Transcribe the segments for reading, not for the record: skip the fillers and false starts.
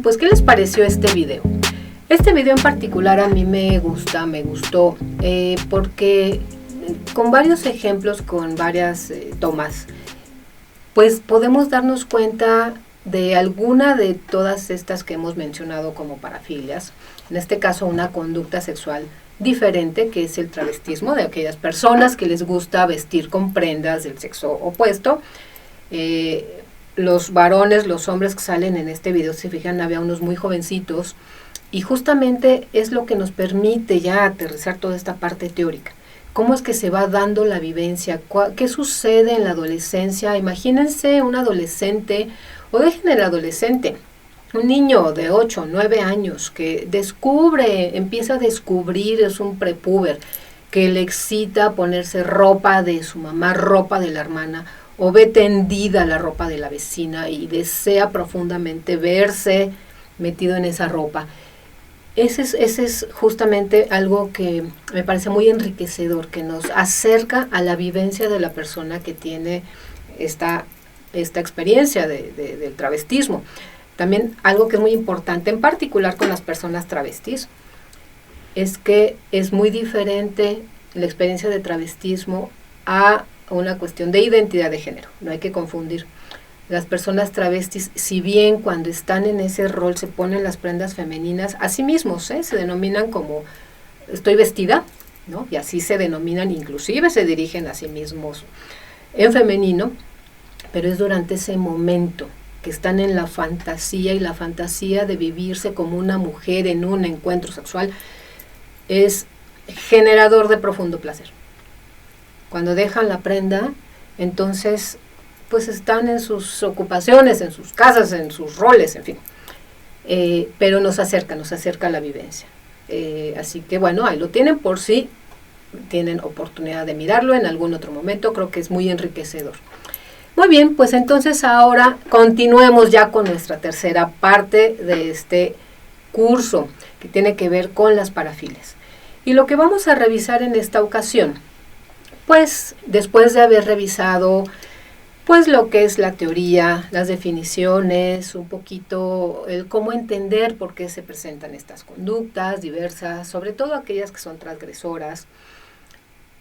pues ¿qué les pareció este video? Este video en particular a mí me gustó, porque con varios ejemplos, con varias tomas, pues podemos darnos cuenta de alguna de todas estas que hemos mencionado como parafilias, en este caso una conducta sexual diferente, que es el travestismo, de aquellas personas que les gusta vestir con prendas del sexo opuesto. Los varones, los hombres que salen en este video, si fijan, había unos muy jovencitos, y justamente es lo que nos permite ya aterrizar toda esta parte teórica. ¿Cómo es que se va dando la vivencia? ¿Qué sucede en la adolescencia? Imagínense un adolescente, o dejen el adolescente, un niño de 8 o 9 años que empieza a descubrir, es un prepúber, que le excita ponerse ropa de su mamá, ropa de la hermana, o ve tendida la ropa de la vecina y desea profundamente verse metido en esa ropa. Ese es justamente algo que me parece muy enriquecedor, que nos acerca a la vivencia de la persona que tiene esta experiencia del travestismo. También algo que es muy importante, en particular con las personas travestis, es que es muy diferente la experiencia de travestismo a una cuestión de identidad de género. No hay que confundir. Las personas travestis, si bien cuando están en ese rol se ponen las prendas femeninas, a sí mismos, se denominan como estoy vestida, ¿no? Y así se denominan, inclusive se dirigen a sí mismos en femenino, pero es durante ese momento que están en la fantasía, y la fantasía de vivirse como una mujer en un encuentro sexual es generador de profundo placer. Cuando dejan la prenda, entonces pues están en sus ocupaciones, en sus casas, en sus roles, en fin. Pero nos acerca a la vivencia. Así que bueno, ahí lo tienen por si tienen oportunidad de mirarlo en algún otro momento, creo que es muy enriquecedor. Muy bien, pues entonces ahora continuemos ya con nuestra tercera parte de este curso, que tiene que ver con las parafilias. Y lo que vamos a revisar en esta ocasión, pues después de haber revisado pues lo que es la teoría, las definiciones, un poquito el cómo entender por qué se presentan estas conductas diversas, sobre todo aquellas que son transgresoras,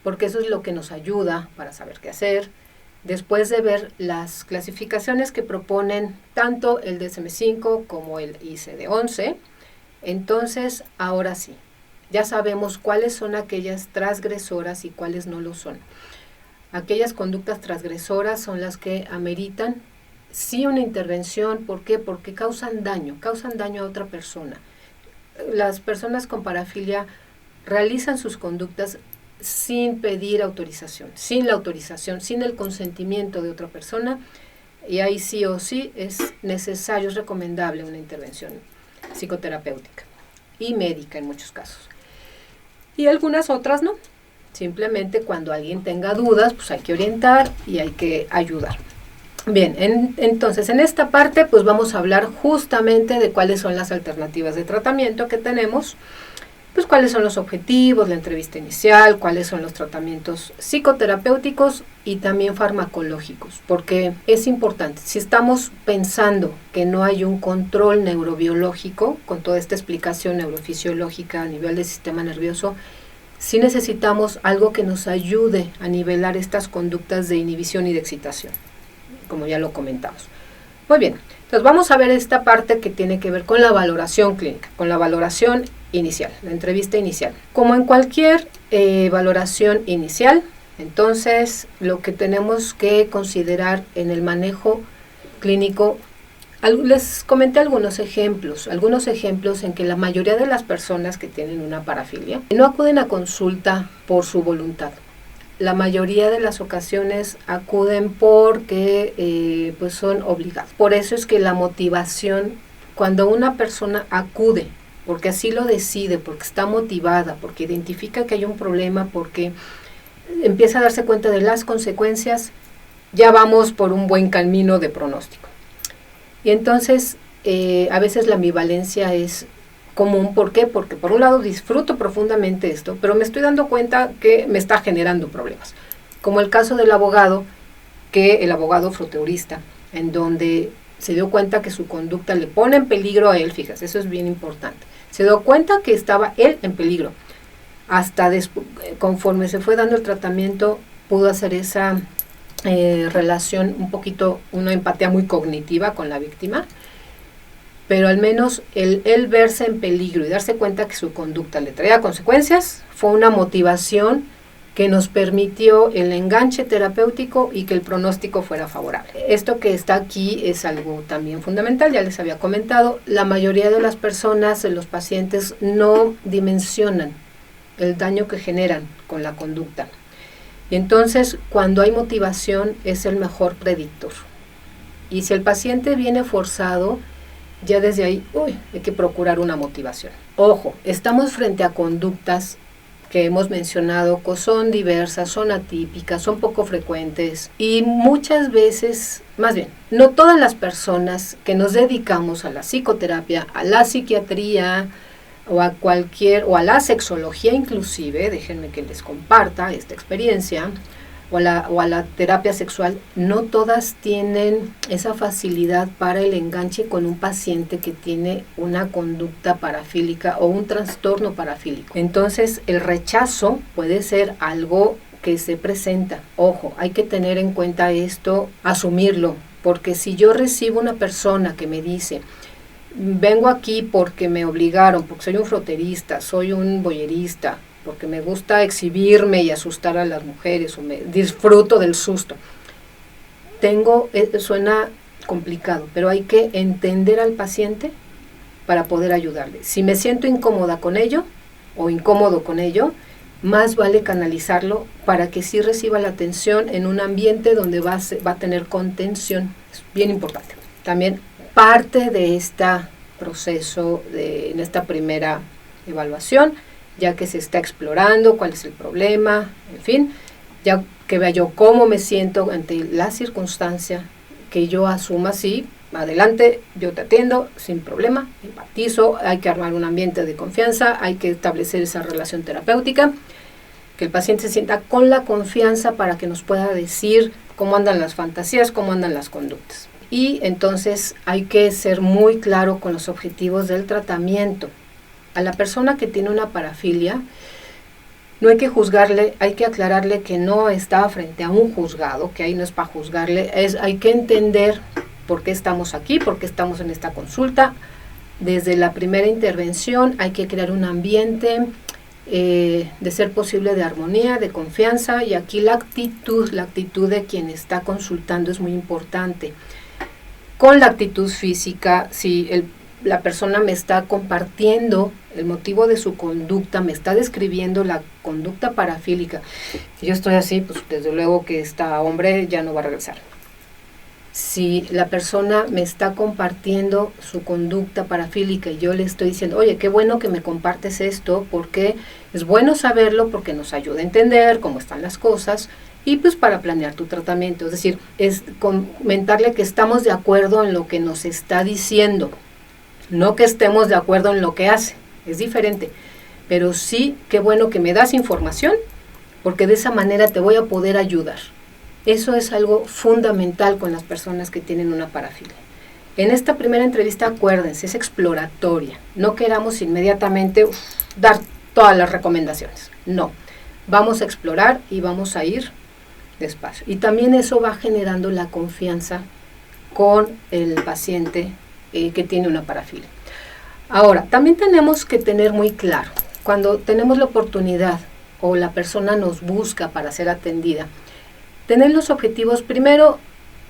porque eso es lo que nos ayuda para saber qué hacer. Después de ver las clasificaciones que proponen tanto el DSM-5 como el ICD-11, entonces ahora sí, ya sabemos cuáles son aquellas transgresoras y cuáles no lo son. Aquellas conductas transgresoras son las que ameritan sí una intervención. ¿Por qué? Porque causan daño a otra persona. Las personas con parafilia realizan sus conductas sin pedir autorización, sin la autorización, sin el consentimiento de otra persona, y ahí sí o sí es necesario, es recomendable una intervención psicoterapéutica y médica en muchos casos. Y algunas otras no. Simplemente cuando alguien tenga dudas, pues hay que orientar y hay que ayudar. Bien, entonces en esta parte pues vamos a hablar justamente de cuáles son las alternativas de tratamiento que tenemos, pues cuáles son los objetivos, la entrevista inicial, cuáles son los tratamientos psicoterapéuticos y también farmacológicos, porque es importante, si estamos pensando que no hay un control neurobiológico con toda esta explicación neurofisiológica a nivel del sistema nervioso, sí necesitamos algo que nos ayude a nivelar estas conductas de inhibición y de excitación, como ya lo comentamos. Muy bien, entonces vamos a ver esta parte que tiene que ver con la valoración clínica, con la valoración inicial, la entrevista inicial. Como en cualquier valoración inicial, entonces lo que tenemos que considerar en el manejo clínico, les comenté algunos ejemplos en que la mayoría de las personas que tienen una parafilia no acuden a consulta por su voluntad. La mayoría de las ocasiones acuden porque pues son obligados. Por eso es que la motivación, cuando una persona acude, porque así lo decide, porque está motivada, porque identifica que hay un problema, porque empieza a darse cuenta de las consecuencias, ya vamos por un buen camino de pronóstico. Y entonces a veces la ambivalencia es común. ¿Por qué? Porque por un lado disfruto profundamente esto, pero me estoy dando cuenta que me está generando problemas. Como el caso del abogado, que el abogado froteurista, en donde se dio cuenta que su conducta le pone en peligro a él, fíjate, eso es bien importante. Se dio cuenta que estaba él en peligro. Hasta conforme se fue dando el tratamiento, pudo hacer esa relación un poquito, una empatía muy cognitiva con la víctima, pero al menos el verse en peligro y darse cuenta que su conducta le traía consecuencias, fue una motivación que nos permitió el enganche terapéutico y que el pronóstico fuera favorable. Esto que está aquí es algo también fundamental, ya les había comentado, la mayoría de las personas, de los pacientes, no dimensionan el daño que generan con la conducta. Y entonces, cuando hay motivación, es el mejor predictor. Y si el paciente viene forzado, ya desde ahí, hay que procurar una motivación. Ojo, estamos frente a conductas que hemos mencionado, que son diversas, son atípicas, son poco frecuentes y muchas veces, más bien, no todas las personas que nos dedicamos a la psicoterapia, a la psiquiatría o a la sexología inclusive, déjenme que les comparta esta experiencia, o a la terapia sexual, no todas tienen esa facilidad para el enganche con un paciente que tiene una conducta parafílica o un trastorno parafílico. Entonces, el rechazo puede ser algo que se presenta. Ojo, hay que tener en cuenta esto, asumirlo, porque si yo recibo una persona que me dice, vengo aquí porque me obligaron, porque soy un froterista, soy un voyerista, porque me gusta exhibirme y asustar a las mujeres, o me disfruto del susto. Suena complicado, pero hay que entender al paciente para poder ayudarle. Si me siento incómoda con ello, o incómodo con ello, más vale canalizarlo para que sí reciba la atención en un ambiente donde va a tener contención. Es bien importante. También parte de este proceso, en esta primera evaluación, ya que se está explorando cuál es el problema, en fin, ya que vea yo cómo me siento ante la circunstancia, que yo asuma, sí, adelante, yo te atiendo sin problema, empatizo, hay que armar un ambiente de confianza, hay que establecer esa relación terapéutica, que el paciente se sienta con la confianza para que nos pueda decir cómo andan las fantasías, cómo andan las conductas. Y entonces hay que ser muy claro con los objetivos del tratamiento. A la persona que tiene una parafilia, no hay que juzgarle, hay que aclararle que no está frente a un juzgado, que ahí no es para juzgarle, hay que entender por qué estamos aquí, por qué estamos en esta consulta. Desde la primera intervención hay que crear un ambiente de ser posible de armonía, de confianza, y aquí la actitud de quien está consultando es muy importante. Con la actitud física, si la persona me está compartiendo el motivo de su conducta, me está describiendo la conducta parafílica, y yo estoy así, pues desde luego que este hombre ya no va a regresar. Si la persona me está compartiendo su conducta parafílica y yo le estoy diciendo, oye, qué bueno que me compartes esto, porque es bueno saberlo, porque nos ayuda a entender cómo están las cosas, y pues para planear tu tratamiento, es decir, es comentarle que estamos de acuerdo en lo que nos está diciendo, no que estemos de acuerdo en lo que hace, es diferente, pero sí, qué bueno que me das información, porque de esa manera te voy a poder ayudar. Eso es algo fundamental con las personas que tienen una parafilia. En esta primera entrevista, acuérdense, es exploratoria, no queramos inmediatamente dar todas las recomendaciones, no, vamos a explorar y vamos a ir despacio. Y también eso va generando la confianza con el paciente que tiene una parafilia. Ahora, también tenemos que tener muy claro, cuando tenemos la oportunidad o la persona nos busca para ser atendida, tener los objetivos, primero,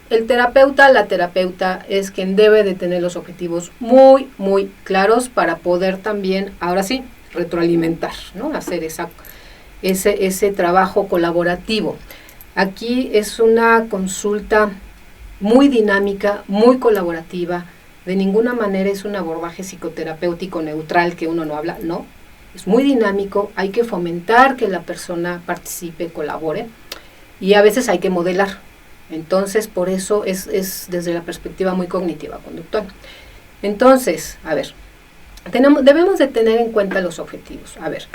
la terapeuta es quien debe de tener los objetivos muy, muy claros para poder también, ahora sí, retroalimentar, ¿no? Hacer ese trabajo colaborativo. Aquí es una consulta muy dinámica, muy colaborativa. De ninguna manera es un abordaje psicoterapéutico neutral que uno no habla, no. Es muy dinámico, hay que fomentar que la persona participe, colabore, y a veces hay que modelar. Entonces, por eso es desde la perspectiva muy cognitiva, conductual. Entonces, a ver, debemos de tener en cuenta los objetivos. A ver,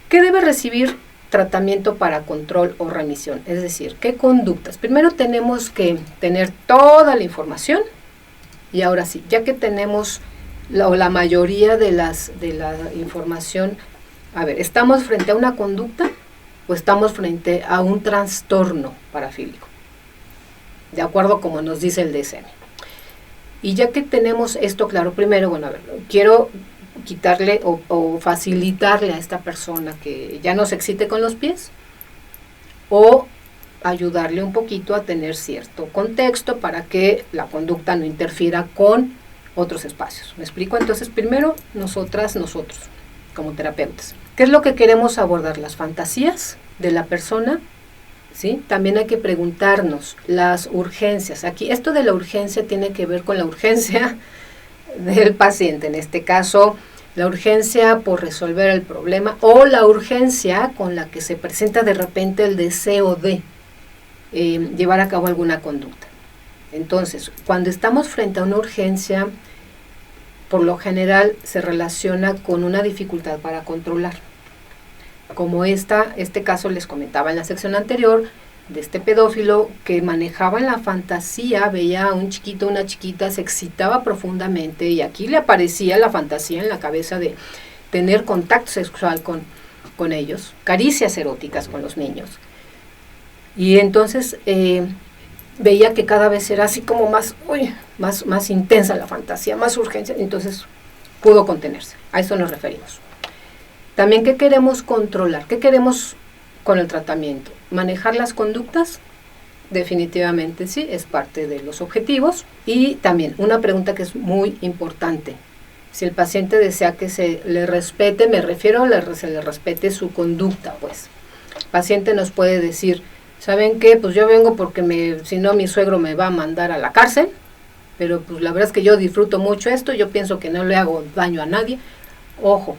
¿qué debe recibir tratamiento para control o remisión? Es decir, ¿qué conductas? Primero tenemos que tener toda la información Y ahora sí, ya que tenemos la mayoría de la información, a ver, ¿estamos frente a una conducta o estamos frente a un trastorno parafílico? De acuerdo como nos dice el DSM. Y ya que tenemos esto claro, primero, bueno, a ver, quiero quitarle o facilitarle a esta persona que ya no se excite con los pies, o ayudarle un poquito a tener cierto contexto para que la conducta no interfiera con otros espacios. ¿Me explico? Entonces, primero, nosotros, como terapeutas, ¿qué es lo que queremos abordar? Las fantasías de la persona, ¿sí? También hay que preguntarnos las urgencias. Aquí, esto de la urgencia tiene que ver con la urgencia del paciente, en este caso, la urgencia por resolver el problema o la urgencia con la que se presenta de repente el deseo de llevar a cabo alguna conducta. Entonces, cuando estamos frente a una urgencia, por lo general se relaciona con una dificultad para controlar. Como este caso les comentaba en la sección anterior, de este pedófilo que manejaba en la fantasía, veía a un chiquito, una chiquita, se excitaba profundamente y aquí le aparecía la fantasía en la cabeza de tener contacto sexual con ellos, caricias eróticas con los niños. Y entonces veía que cada vez era así como más intensa la fantasía, más urgencia, entonces pudo contenerse. A eso nos referimos. También, ¿qué queremos controlar? ¿Qué queremos con el tratamiento? ¿Manejar las conductas? Definitivamente sí, es parte de los objetivos. Y también una pregunta que es muy importante. Si el paciente desea que se le respete, me refiero a se le respete su conducta, pues. El paciente nos puede decir, ¿saben qué? Pues yo vengo porque si no mi suegro me va a mandar a la cárcel, pero pues la verdad es que yo disfruto mucho esto, yo pienso que no le hago daño a nadie. Ojo.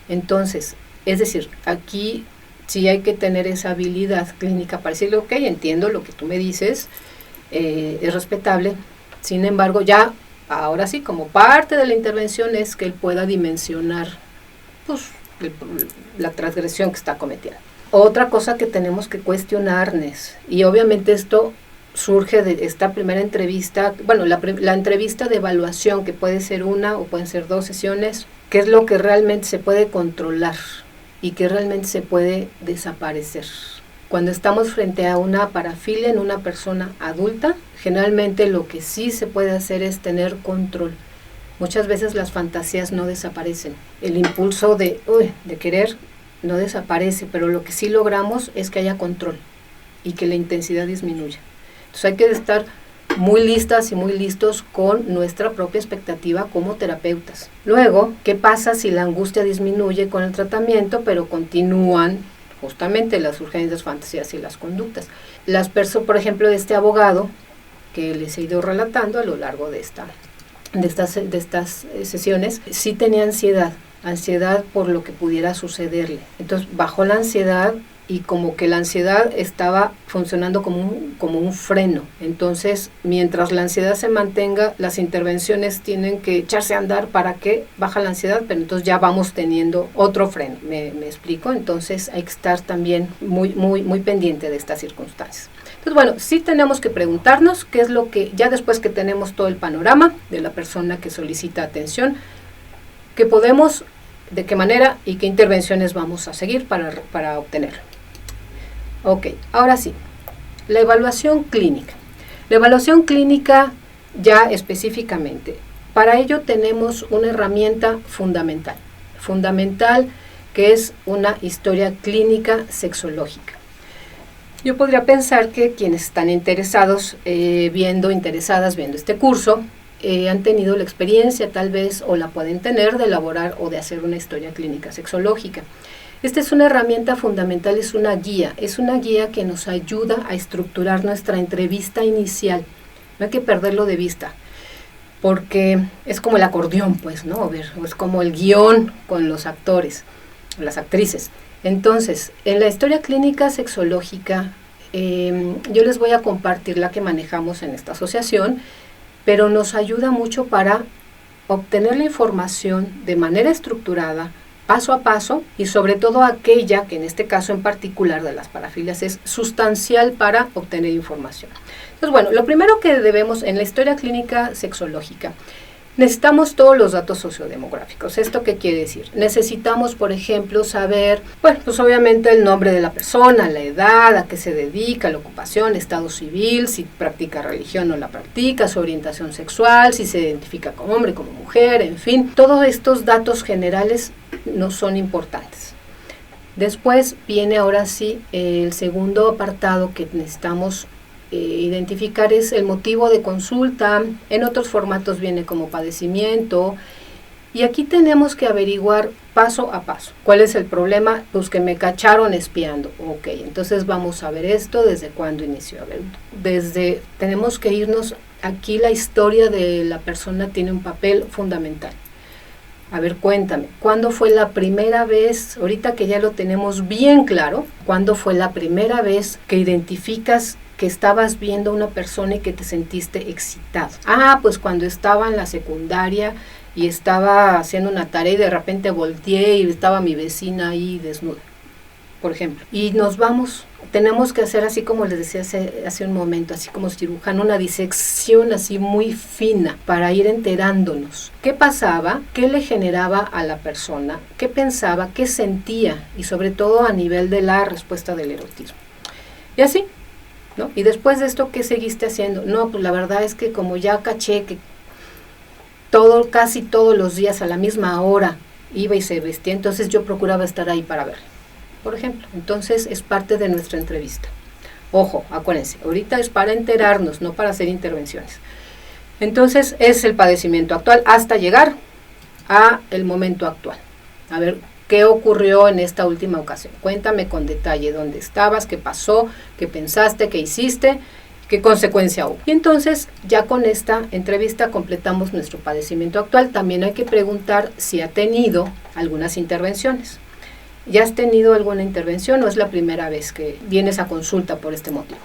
Entonces, es decir, aquí sí hay que tener esa habilidad clínica para decirle, ok, entiendo lo que tú me dices, es respetable, sin embargo, ya, ahora sí, como parte de la intervención es que él pueda dimensionar, pues, la transgresión que está cometiendo. Otra cosa que tenemos que cuestionarnos, y obviamente esto surge de esta primera entrevista, bueno, la entrevista de evaluación, que puede ser una o pueden ser 2 sesiones, qué es lo que realmente se puede controlar y que realmente se puede desaparecer. Cuando estamos frente a una parafilia en una persona adulta, generalmente lo que sí se puede hacer es tener control. Muchas veces las fantasías no desaparecen. El impulso de querer no desaparece, pero lo que sí logramos es que haya control y que la intensidad disminuya. Entonces hay que estar muy listas y muy listos con nuestra propia expectativa como terapeutas. Luego, ¿qué pasa si la angustia disminuye con el tratamiento, pero continúan justamente las urgencias, fantasías y las conductas? Las personas, por ejemplo, de este abogado que les he ido relatando a lo largo de estas sesiones, sí tenía ansiedad por lo que pudiera sucederle. Entonces, bajó la ansiedad y como que la ansiedad estaba funcionando como un freno. Entonces, mientras la ansiedad se mantenga, las intervenciones tienen que echarse a andar para que baja la ansiedad, pero entonces ya vamos teniendo otro freno. ¿Me explico? Entonces hay que estar también muy pendiente de estas circunstancias. Entonces, bueno, sí tenemos que preguntarnos qué es lo que, ya después que tenemos todo el panorama de la persona que solicita atención, qué podemos, de qué manera y qué intervenciones vamos a seguir para obtenerlo. Ok, ahora sí, la evaluación clínica. La evaluación clínica ya específicamente, para ello tenemos una herramienta fundamental que es una historia clínica sexológica. Yo podría pensar que quienes están interesadas viendo este curso, han tenido la experiencia tal vez o la pueden tener de elaborar o de hacer una historia clínica sexológica. Esta es una herramienta fundamental, es una guía que nos ayuda a estructurar nuestra entrevista inicial. No hay que perderlo de vista, porque es como el acordeón, pues, ¿no? Es como el guión con los actores, las actrices. Entonces, en la historia clínica sexológica, yo les voy a compartir la que manejamos en esta asociación, pero nos ayuda mucho para obtener la información de manera estructurada, paso a paso, y sobre todo aquella que en este caso en particular de las parafilias es sustancial para obtener información. Entonces, bueno, lo primero que debemos en la historia clínica sexológica, necesitamos todos los datos sociodemográficos. ¿Esto qué quiere decir? Necesitamos, por ejemplo, saber, bueno, pues obviamente el nombre de la persona, la edad, a qué se dedica, la ocupación, estado civil, si practica religión o la practica, su orientación sexual, si se identifica como hombre, como mujer, en fin. Todos estos datos generales no son importantes. Después viene ahora sí el segundo apartado que necesitamos identificar, es el motivo de consulta. En otros formatos viene como padecimiento, y aquí tenemos que averiguar paso a paso. ¿Cuál es el problema? Pues que me cacharon espiando. Ok, entonces vamos a ver esto, desde cuándo inició. A ver, tenemos que irnos, aquí la historia de la persona tiene un papel fundamental. A ver, cuéntame, ¿cuándo fue la primera vez, ahorita que ya lo tenemos bien claro, cuándo fue la primera vez que identificas que estabas viendo a una persona y que te sentiste excitado? Ah, pues cuando estaba en la secundaria y estaba haciendo una tarea y de repente volteé y estaba mi vecina ahí desnuda, por ejemplo. Y nos vamos, tenemos que hacer, así como les decía hace un momento, así como cirujano, una disección así muy fina para ir enterándonos qué pasaba, qué le generaba a la persona, qué pensaba, qué sentía, y sobre todo a nivel de la respuesta del erotismo. Y así, ¿no? Y después de esto, ¿qué seguiste haciendo? No, pues la verdad es que como ya caché que casi todos los días a la misma hora iba y se vestía, entonces yo procuraba estar ahí para verlo, por ejemplo. Entonces es parte de nuestra entrevista. Ojo, acuérdense, ahorita es para enterarnos, no para hacer intervenciones. Entonces es el padecimiento actual hasta llegar a el momento actual. A ver, ¿qué ocurrió en esta última ocasión? Cuéntame con detalle dónde estabas, qué pasó, qué pensaste, qué hiciste, qué consecuencia hubo. Y entonces ya con esta entrevista completamos nuestro padecimiento actual. También hay que preguntar si ha tenido algunas intervenciones. ¿Ya has tenido alguna intervención o es la primera vez que vienes a consulta por este motivo?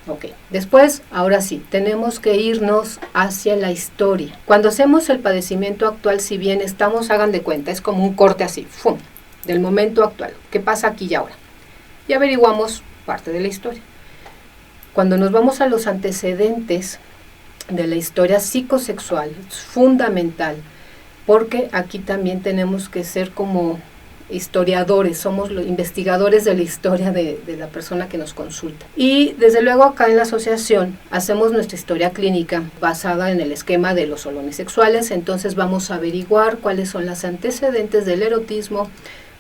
Ok, después, ahora sí, tenemos que irnos hacia la historia. Cuando hacemos el padecimiento actual, si bien estamos, hagan de cuenta, es como un corte así, ¡fum!, del momento actual. ¿Qué pasa aquí y ahora? Y averiguamos parte de la historia. Cuando nos vamos a los antecedentes de la historia psicosexual, es fundamental, porque aquí también tenemos que ser como historiadores, somos los investigadores de la historia de la persona que nos consulta. Y desde luego acá en la asociación hacemos nuestra historia clínica basada en el esquema de los solones sexuales. Entonces vamos a averiguar cuáles son los antecedentes del erotismo,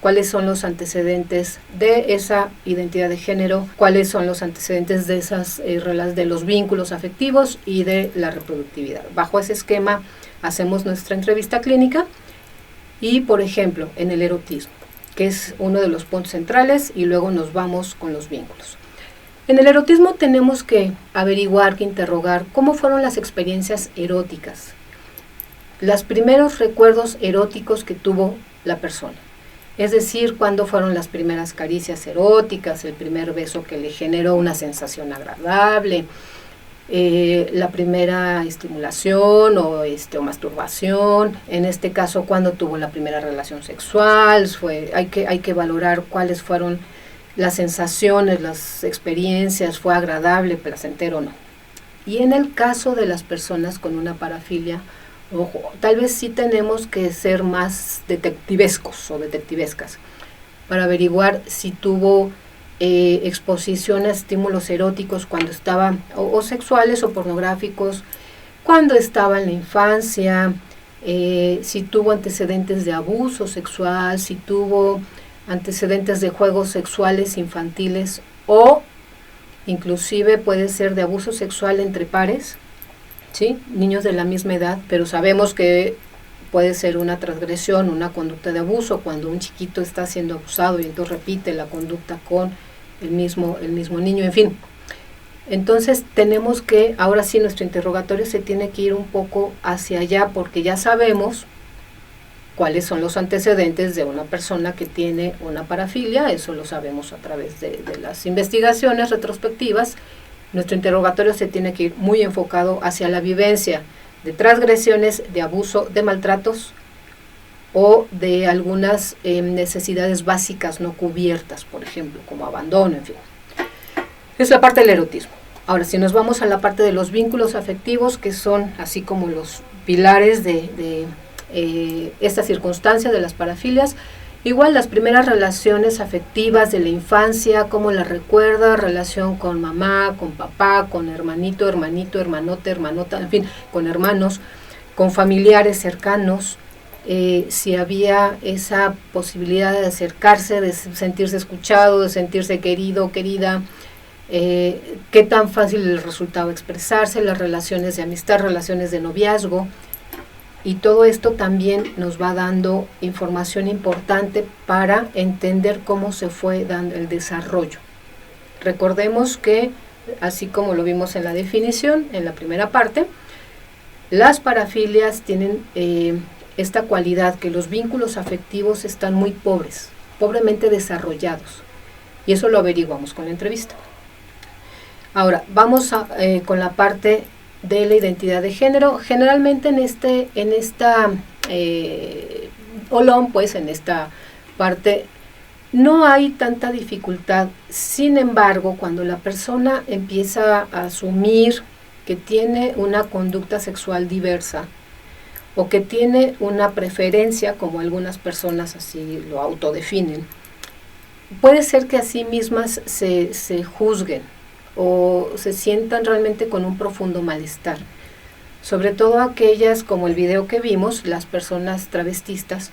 cuáles son los antecedentes de esa identidad de género, cuáles son los antecedentes de esas de los vínculos afectivos y de la reproductividad. Bajo ese esquema hacemos nuestra entrevista clínica. Y por ejemplo, en el erotismo, que es uno de los puntos centrales, y luego nos vamos con los vínculos. En el erotismo tenemos que averiguar, que interrogar cómo fueron las experiencias eróticas, los primeros recuerdos eróticos que tuvo la persona. Es decir, cuándo fueron las primeras caricias eróticas, el primer beso que le generó una sensación agradable, la primera estimulación o masturbación, en este caso cuando tuvo la primera relación sexual. Hay que valorar cuáles fueron las sensaciones, las experiencias, fue agradable, placentero o no. Y en el caso de las personas con una parafilia, ojo, tal vez sí tenemos que ser más detectivescos o detectivescas para averiguar si tuvo exposición a estímulos eróticos cuando estaba, o sexuales o pornográficos, cuando estaba en la infancia, si tuvo antecedentes de abuso sexual, si tuvo antecedentes de juegos sexuales infantiles, o inclusive puede ser de abuso sexual entre pares, ¿sí?, niños de la misma edad, pero sabemos que puede ser una transgresión, una conducta de abuso, cuando un chiquito está siendo abusado y entonces repite la conducta con el mismo niño, en fin. Entonces tenemos que, ahora sí, nuestro interrogatorio se tiene que ir un poco hacia allá, porque ya sabemos cuáles son los antecedentes de una persona que tiene una parafilia. Eso lo sabemos a través de las investigaciones retrospectivas. Nuestro interrogatorio se tiene que ir muy enfocado hacia la vivencia de transgresiones, de abuso, de maltratos, o de algunas necesidades básicas no cubiertas, por ejemplo, como abandono, en fin. Es la parte del erotismo. Ahora, si nos vamos a la parte de los vínculos afectivos, que son así como los pilares de esta circunstancia de las parafilias, igual las primeras relaciones afectivas de la infancia, cómo las recuerda, relación con mamá, con papá, con hermanito, hermanito, hermanote, hermanota, en fin, con hermanos, con familiares cercanos, si había esa posibilidad de acercarse, de sentirse escuchado, de sentirse querido, querida, qué tan fácil les resultaba expresarse, las relaciones de amistad, relaciones de noviazgo, y todo esto también nos va dando información importante para entender cómo se fue dando el desarrollo. Recordemos que, así como lo vimos en la definición, en la primera parte, las parafilias tienen esta cualidad que los vínculos afectivos están muy pobres, pobremente desarrollados, y eso lo averiguamos con la entrevista. Ahora, vamos con la parte de la identidad de género. Generalmente en esta olón, pues en esta parte, no hay tanta dificultad. Sin embargo, cuando la persona empieza a asumir que tiene una conducta sexual diversa, o que tiene una preferencia, como algunas personas así lo autodefinen, puede ser que a sí mismas se juzguen, o se sientan realmente con un profundo malestar, sobre todo aquellas, como el video que vimos, las personas travestistas,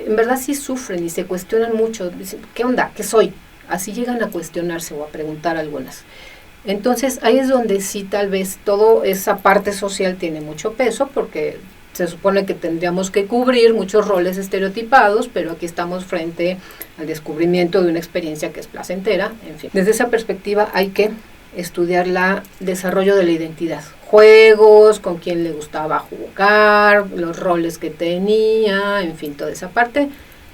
en verdad sí sufren y se cuestionan mucho, dicen, ¿qué onda? ¿Qué soy? Así llegan a cuestionarse o a preguntar algunas. Entonces ahí es donde sí tal vez toda esa parte social tiene mucho peso, porque se supone que tendríamos que cubrir muchos roles estereotipados, pero aquí estamos frente al descubrimiento de una experiencia que es placentera, en fin. Desde esa perspectiva hay que estudiar el desarrollo de la identidad. Juegos, con quién le gustaba jugar, los roles que tenía, en fin, toda esa parte.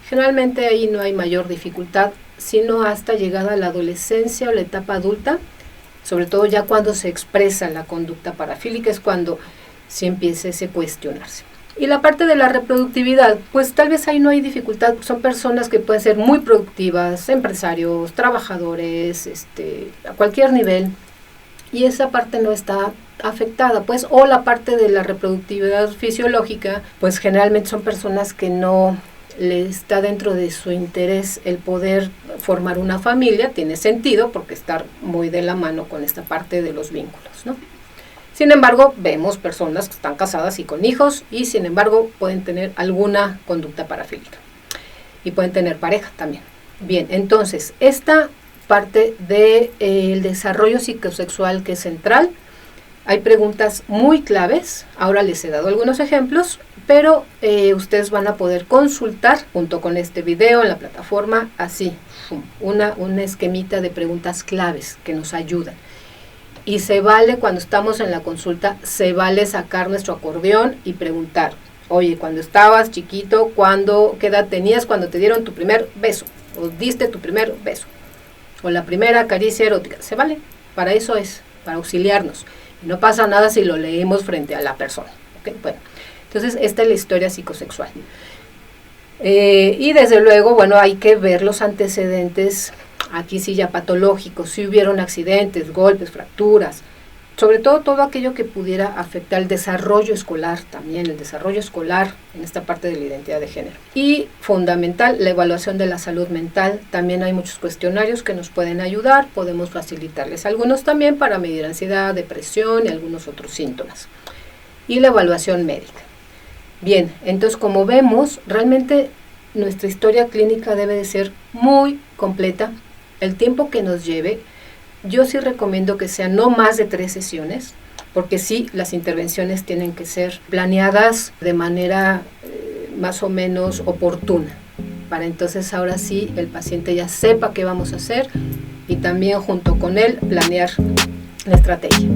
Generalmente ahí no hay mayor dificultad, sino hasta llegada a la adolescencia o la etapa adulta, sobre todo ya cuando se expresa la conducta parafílica, es cuando sí empieza ese cuestionarse. Y la parte de la reproductividad, pues tal vez ahí no hay dificultad, son personas que pueden ser muy productivas, empresarios, trabajadores, a cualquier nivel, y esa parte no está afectada, pues, o la parte de la reproductividad fisiológica, pues generalmente son personas que no le está dentro de su interés el poder formar una familia, tiene sentido porque estar muy de la mano con esta parte de los vínculos, ¿no? Sin embargo, vemos personas que están casadas y con hijos y sin embargo pueden tener alguna conducta parafílica y pueden tener pareja también. Bien, entonces esta parte del desarrollo psicosexual que es central, hay preguntas muy claves, ahora les he dado algunos ejemplos, pero ustedes van a poder consultar junto con este video en la plataforma así, una esquemita de preguntas claves que nos ayudan. Y se vale cuando estamos en la consulta, se vale sacar nuestro acordeón y preguntar, oye, cuando estabas chiquito, ¿qué edad tenías cuando te dieron tu primer beso? ¿O diste tu primer beso? ¿O la primera caricia erótica? Se vale, para eso es, para auxiliarnos. Y no pasa nada si lo leemos frente a la persona. ¿Okay? Bueno, entonces esta es la historia psicosexual. Y desde luego, bueno, hay que ver los antecedentes, aquí sí ya patológicos, si hubieron accidentes, golpes, fracturas, sobre todo aquello que pudiera afectar el desarrollo escolar también, el desarrollo escolar en esta parte de la identidad de género. Y fundamental, la evaluación de la salud mental, también hay muchos cuestionarios que nos pueden ayudar, podemos facilitarles algunos también para medir ansiedad, depresión y algunos otros síntomas. Y la evaluación médica. Bien, entonces como vemos, realmente nuestra historia clínica debe de ser muy completa, el tiempo que nos lleve. Yo sí recomiendo que sean no más de 3 sesiones, porque sí, las intervenciones tienen que ser planeadas de manera más o menos oportuna, para entonces ahora sí el paciente ya sepa qué vamos a hacer y también junto con él planear la estrategia.